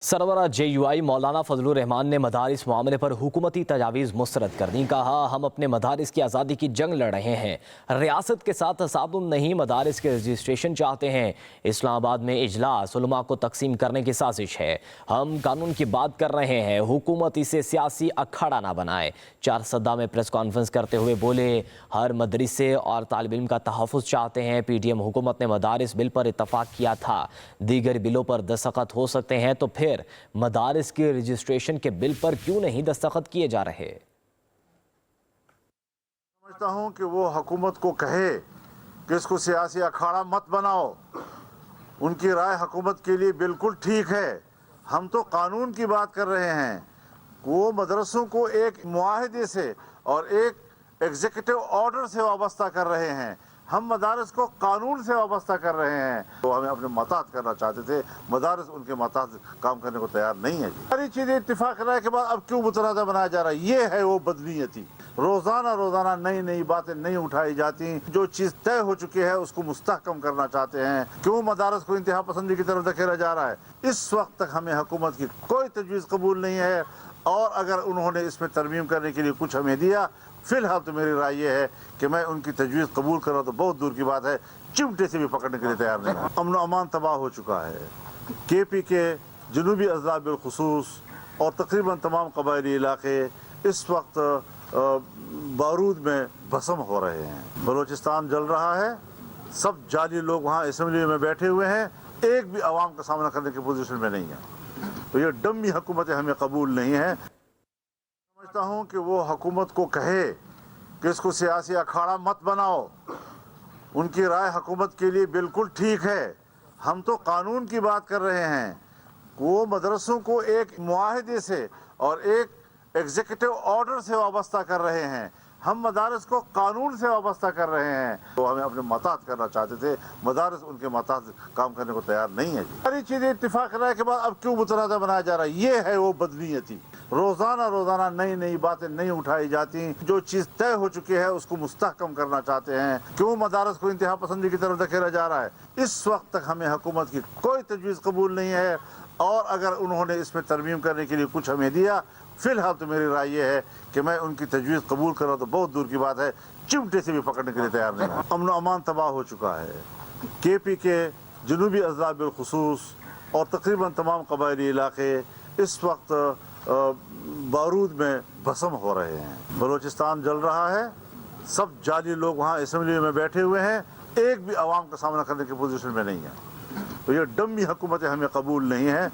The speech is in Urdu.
سربراہ JUI مولانا فضل الرحمان نے مدارس معاملے پر حکومتی تجاویز مسترد کر دیں۔ کہا ہم اپنے مدارس کی آزادی کی جنگ لڑ رہے ہیں، ریاست کے ساتھ تصادم نہیں، مدارس کے رجسٹریشن چاہتے ہیں۔ اسلام آباد میں اجلاس، علماء کو تقسیم کرنے کی سازش ہے، ہم قانون کی بات کر رہے ہیں، حکومت اسے سیاسی اکھاڑا نہ بنائے۔ چارسدہ میں پریس کانفرنس کرتے ہوئے بولے ہر مدرسے اور طالب علم کا تحفظ چاہتے ہیں۔ PTM حکومت نے مدارس بل پر اتفاق کیا تھا، دیگر بلوں پر دستخط ہو سکتے ہیں، تو پھر مدارس کے رجسٹریشن کے بل پر کیوں نہیں دستخط کیے جا رہے؟ سمجھتا ہوں کہ وہ حکومت کو کہے کہ اس کو سیاسی اکھاڑا مت بناؤ، ان کی رائے حکومت کے لیے بالکل ٹھیک ہے، ہم تو قانون کی بات کر رہے ہیں۔ وہ مدرسوں کو ایک معاہدے سے اور ایک ایگزیکٹو آرڈر سے وابستہ کر رہے ہیں، ہم مدارس کو قانون سے وابستہ کر رہے ہیں۔ وہ ہمیں اپنے محتاط کرنا چاہتے تھے، مدارس ان کے محتاط کام کرنے کو تیار نہیں ہے۔ ساری چیزیں اتفاق رائے کے بعد اب کیوں متنازع بنایا جا رہا ہے؟ یہ ہے وہ بدنیتی۔ روزانہ نئی باتیں نہیں اٹھائی جاتی، جو چیز طے ہو چکی ہے اس کو مستحکم کرنا چاہتے ہیں۔ کیوں مدارس کو انتہا پسندی کی طرف دھکیلا جا رہا ہے؟ اس وقت تک ہمیں حکومت کی کوئی تجویز قبول نہیں ہے، اور اگر انہوں نے اس میں ترمیم کرنے کے لیے کچھ ہمیں دیا، فی الحال تو میری رائے یہ ہے کہ میں ان کی تجویز قبول کروں تو بہت دور کی بات ہے، چمٹے سے بھی پکڑنے کے لیے تیار نہیں ہوں۔ امن و امان تباہ ہو چکا ہے۔ KP کے جنوبی اضلاع بالخصوص اور تقریباً تمام قبائلی علاقے اس وقت بارود میں بھسم ہو رہے ہیں۔ بلوچستان جل رہا ہے، سب جعلی لوگ وہاں اسمبلی میں بیٹھے ہوئے ہیں، ایک بھی عوام کا سامنا کرنے کی پوزیشن میں نہیں ہے۔ تو یہ ڈمی حکومتیں ہمیں قبول نہیں ہیں۔ سمجھتا ہوں کہ وہ حکومت کو کہے کہ اس کو سیاسی اکھاڑا مت بناؤ، ان کی رائے حکومت کے لیے بالکل ٹھیک ہے، ہم تو قانون کی بات کر رہے ہیں۔ وہ مدرسوں کو ایک معاہدے سے اور ایک ایگزیکٹو آرڈر سے وابستہ کر رہے ہیں، ہم مدارس کو قانون سے وابستہ کر رہے ہیں۔ وہ ہمیں اپنے محتاط کرنا چاہتے تھے، مدارس ان کے محتاط کام کرنے کو تیار نہیں ہے۔ ساری چیزیں اتفاق رائے کے بعد اب کیوں متنازع بنایا جا رہا ہے؟ یہ ہے وہ بدنیتی۔ روزانہ نئی باتیں نہیں اٹھائی جاتی، جو چیز طے ہو چکی ہے اس کو مستحکم کرنا چاہتے ہیں۔ کیوں مدارس کو انتہا پسندی کی طرف دھکیلا جا رہا ہے؟ اس وقت تک ہمیں حکومت کی کوئی تجویز قبول نہیں ہے، اور اگر انہوں نے اس میں ترمیم کرنے کے لیے کچھ ہمیں دیا، فی الحال تو میری رائے یہ ہے کہ میں ان کی تجویز قبول کروں تو بہت دور کی بات ہے، چمٹے سے بھی پکڑنے کے لیے تیار نہیں ہوں۔ امن و امان تباہ ہو چکا ہے۔ KP کے جنوبی اضلاع بالخصوص اور تقریباً تمام قبائلی علاقے اس وقت بارود میں بھسم ہو رہے ہیں۔ بلوچستان جل رہا ہے، سب جعلی لوگ وہاں اسمبلی میں بیٹھے ہوئے ہیں، ایک بھی عوام کا سامنا کرنے کی پوزیشن میں نہیں ہے۔ تو یہ ڈمی حکومتیں ہمیں قبول نہیں ہیں۔